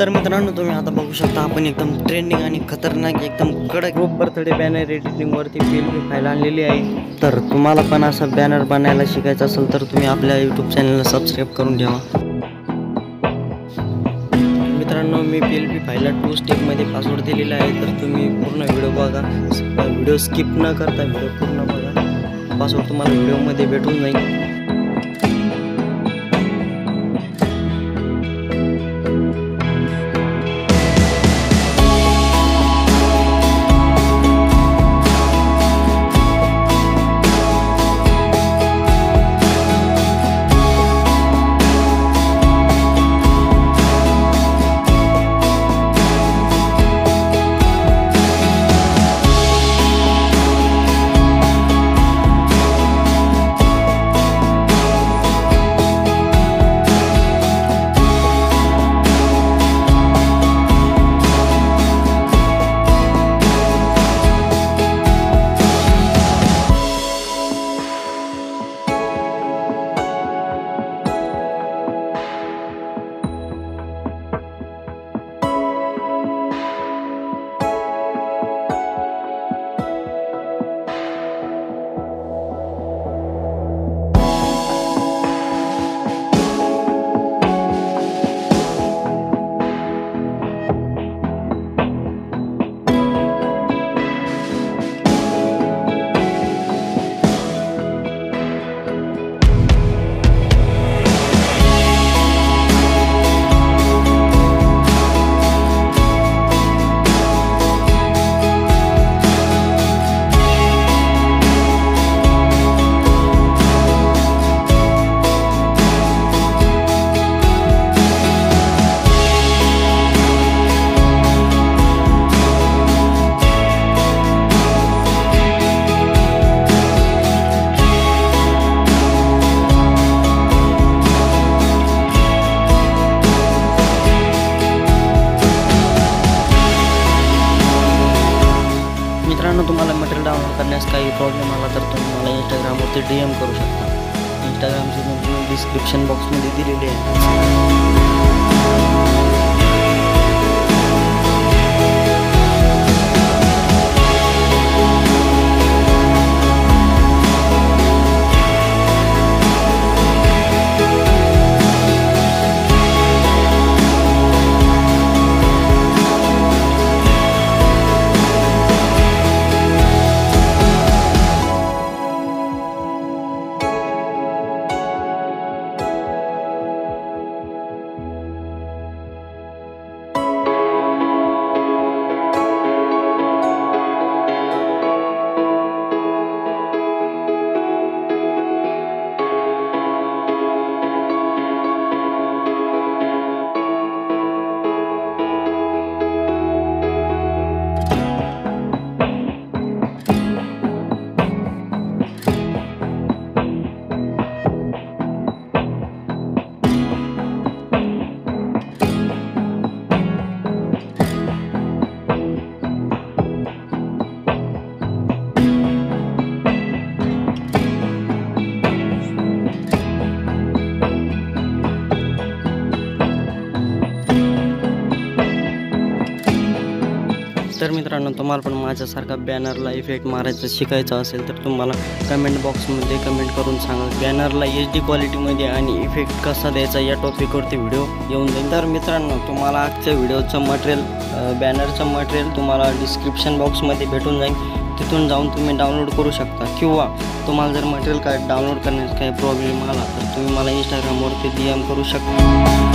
तर मित्रांनो तुम्ही आता बघू शकता आपण एकदम ट्रेंडिंग आणि खतरनाक एकदम कडक ग्रुप बर्थडे बॅनर एडिटिंग वरती PLP फाईल आणलेली आहे। तर तुम्हाला पण असं बॅनर बनायला शिकायचं असेल तर तुम्ही आपल्या YouTube चॅनलला सबस्क्राईब करून ठेवा। मित्रांनो मी PLP फाईलला 2 स्टेपमध्ये पासवर्ड दिलेला आहे, तर तुम्ही पूर्ण व्हिडिओ बघा, व्हिडिओ स्किप न करता व्हिडिओ पूर्ण बघा। पासवर्ड तुम्हाला व्हिडिओमध्ये भेटून जाईल। मित्रांनो तुम्हाला मटेरियल डाउनलोड करण्यास काही प्रॉब्लेम आला तर तुम्ही मला इंस्टाग्रामवरती DM करू शकता। इंस्टाग्रामची लिंक डिस्क्रिप्शन बॉक्समध्ये दिलेली आहे। तर मित्रांनो तुम्हाला पण माझ्यासारखा बॅनरला इफेक्ट मारायचं शिकायचं असेल तर तुम्हाला कमेंट बॉक्समध्ये कमेंट करून सांगा। बॅनरला HD क्वालिटीमध्ये आणि इफेक्ट कसा द्यायचा या टॉपिकवरती व्हिडिओ येऊन जाईल। तर मित्रांनो तुम्हाला आजच्या व्हिडिओचं मटेरियल बॅनरचं मटेरियल तुम्हाला डिस्क्रिप्शन बॉक्समध्ये भेटून जाईल, तिथून जाऊन तुम्ही डाउनलोड करू शकता। किंवा तुम्हाला जर मटेरियल काय डाउनलोड करण्यास काही प्रॉब्लेम आला तर तुम्ही मला इंस्टाग्रामवरती DM करू शकता।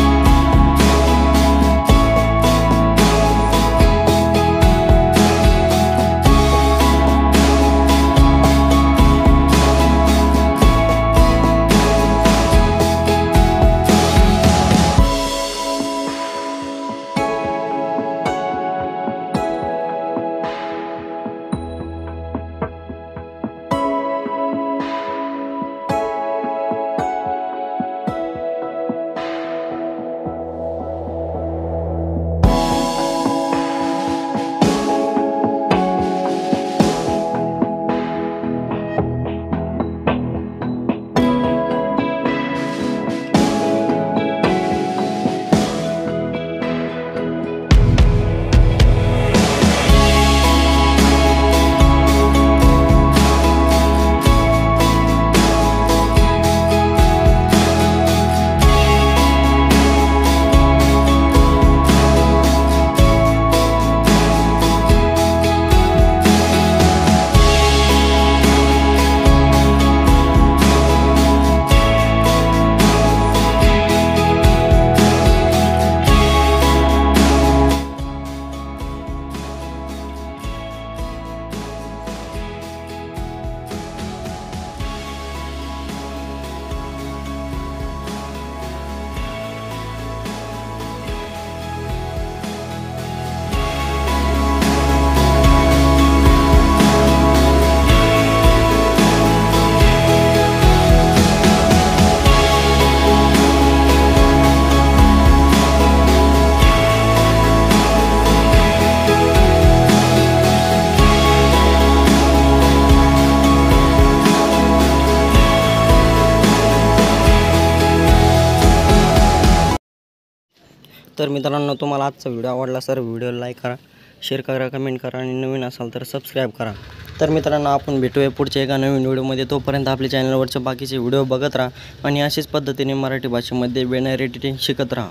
तर मित्रांनो, तुम्हाला आजचा व्हिडिओ आवडला तर व्हिडिओ लाईक करा, शेअर करा, कमेंट करा आणि नवीन असाल तर सबस्क्राईब करा. तर मित्रांनो, आपण भेटूया पुढच्या एका नवीन व्हिडिओमध्ये. तोपर्यंत आपल्या चॅनलवरचे बाकीचे व्हिडिओ बघत राहा आणि अशाच पद्धतीने मराठी भाषेमध्ये बॅनर एडिटिंग शिकत राहा.